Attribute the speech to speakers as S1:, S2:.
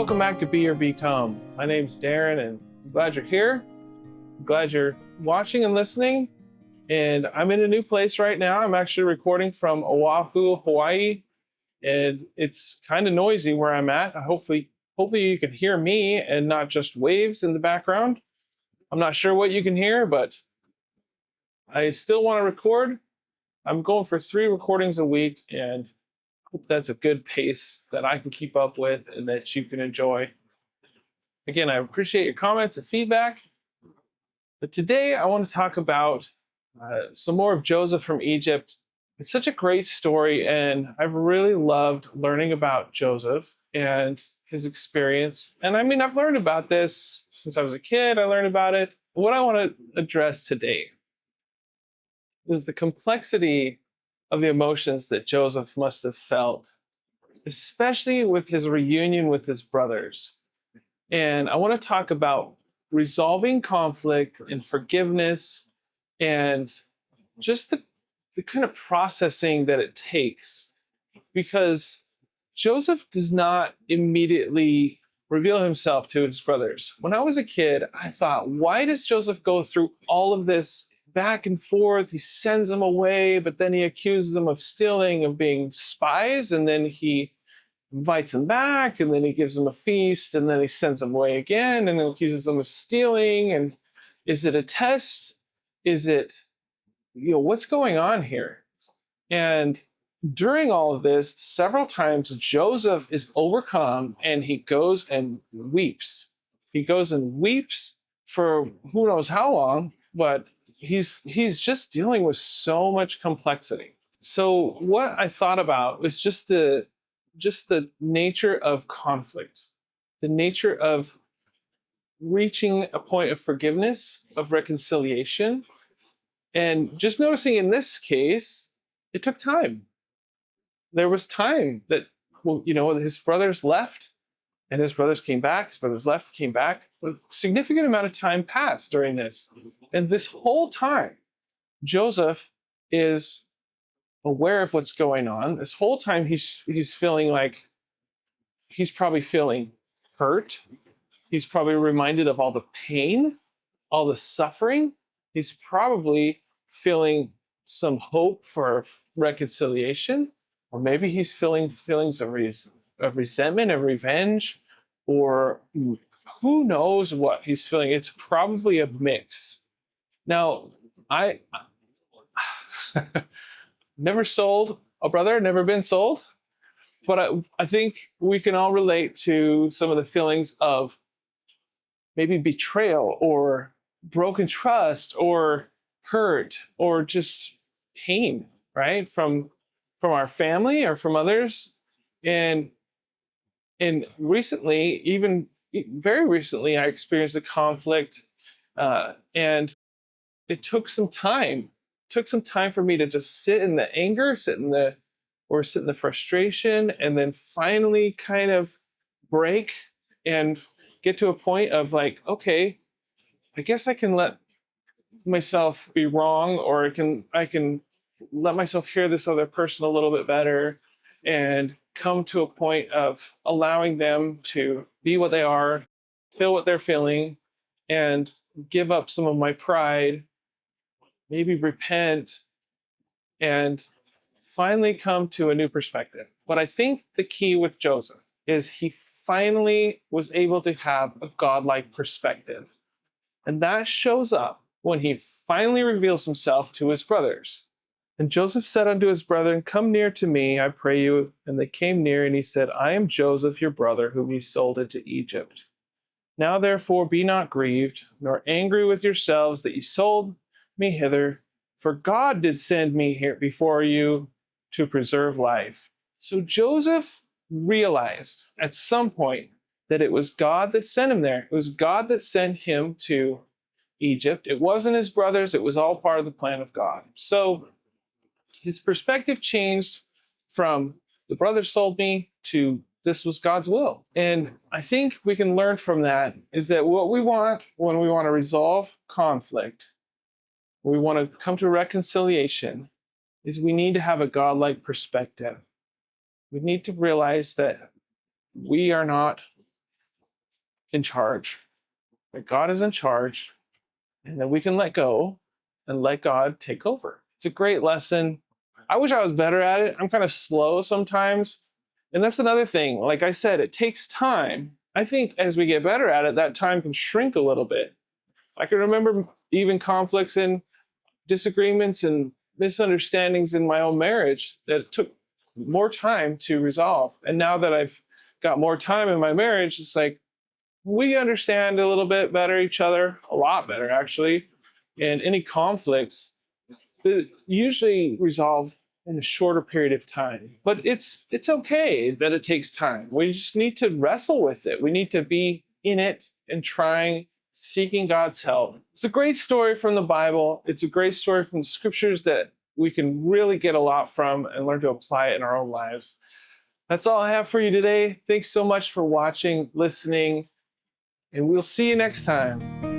S1: Welcome back to Be or Become. My name's Darren, and I'm glad you're here. I'm glad you're watching and listening. And I'm in a new place right now. I'm actually recording from Oahu, Hawaii, and it's kind of noisy where I'm at. Hopefully you can hear me and not just waves in the background. I'm not sure what you can hear, but I still want to record. I'm going for 3 recordings a week, and hope that's a good pace that I can keep up with and that you can enjoy. Again, I appreciate your comments and feedback. But today I want to talk about some more of Joseph from Egypt. It's such a great story, and I've really loved learning about Joseph and his experience. And I mean, I've learned about this since I was a kid. I learned about it. What I want to address today is the complexity of the emotions that Joseph must have felt, especially with his reunion with his brothers. And I want to talk about resolving conflict and forgiveness and just the kind of processing that it takes. Because Joseph does not immediately reveal himself to his brothers. When I was a kid, I thought, why does Joseph go through all of this back and forth? He sends them away, but then he accuses them of stealing, of being spies, and then he invites them back, and then he gives them a feast, and then he sends them away again, and then accuses them of stealing. And is it a test? Is it, what's going on here? And during all of this, several times Joseph is overcome, and he goes and weeps. He goes and weeps for who knows how long, but he's just dealing with so much complexity. So what I thought about was just the nature of conflict, the nature of reaching a point of forgiveness, of reconciliation. And just noticing in this case, it took time. There was time that, his brothers left and his brothers came back, his brothers left, came back. A significant amount of time passed during this. And this whole time, Joseph is aware of what's going on. This whole time he's feeling like he's probably feeling hurt. He's probably reminded of all the pain, all the suffering. He's probably feeling some hope for reconciliation, or maybe he's feeling feelings of resentment, of revenge, or who knows what he's feeling. It's probably a mix. Now, I never sold a brother, never been sold. But I think we can all relate to some of the feelings of maybe betrayal or broken trust or hurt or just pain, right? From our family or from others. And recently, even very recently, I experienced a conflict, and it took some time. It took some time for me to just sit in the anger, sit in the frustration, and then finally kind of break and get to a point of like, okay, I guess I can let myself be wrong, or I can let myself hear this other person a little bit better and come to a point of allowing them to be what they are, feel what they're feeling, and give up some of my pride, maybe repent, and finally come to a new perspective. But I think the key with Joseph is he finally was able to have a godlike perspective. And that shows up when he finally reveals himself to his brothers. And Joseph said unto his brethren, come near to me, I pray you. And they came near, and he said, I am Joseph, your brother, whom you sold into Egypt. Now therefore be not grieved, nor angry with yourselves that ye sold me hither, for God did send me here before you to preserve life. So Joseph realized at some point that it was God that sent him there. It was God that sent him to Egypt. It wasn't his brothers. It was all part of the plan of God. So his perspective changed from the brothers sold me to this was God's will. And I think we can learn from that is that what we want when we want to resolve conflict, we want to come to reconciliation, is we need to have a godlike perspective. We need to realize that we are not in charge, that God is in charge, and that we can let go and let God take over. It's a great lesson. I wish I was better at it. I'm kind of slow sometimes. And that's another thing. Like I said, it takes time. I think as we get better at it, that time can shrink a little bit. I can remember even conflicts and disagreements and misunderstandings in my own marriage that took more time to resolve. And now that I've got more time in my marriage, it's like we understand a little bit better each other, a lot better actually. And any conflicts that usually resolve in a shorter period of time. But it's okay that it takes time. We just need to wrestle with it. We need to be in it and trying, seeking God's help. It's a great story from the Bible. It's a great story from the scriptures that we can really get a lot from and learn to apply it in our own lives. That's all I have for you today. Thanks so much for watching, listening, and we'll see you next time.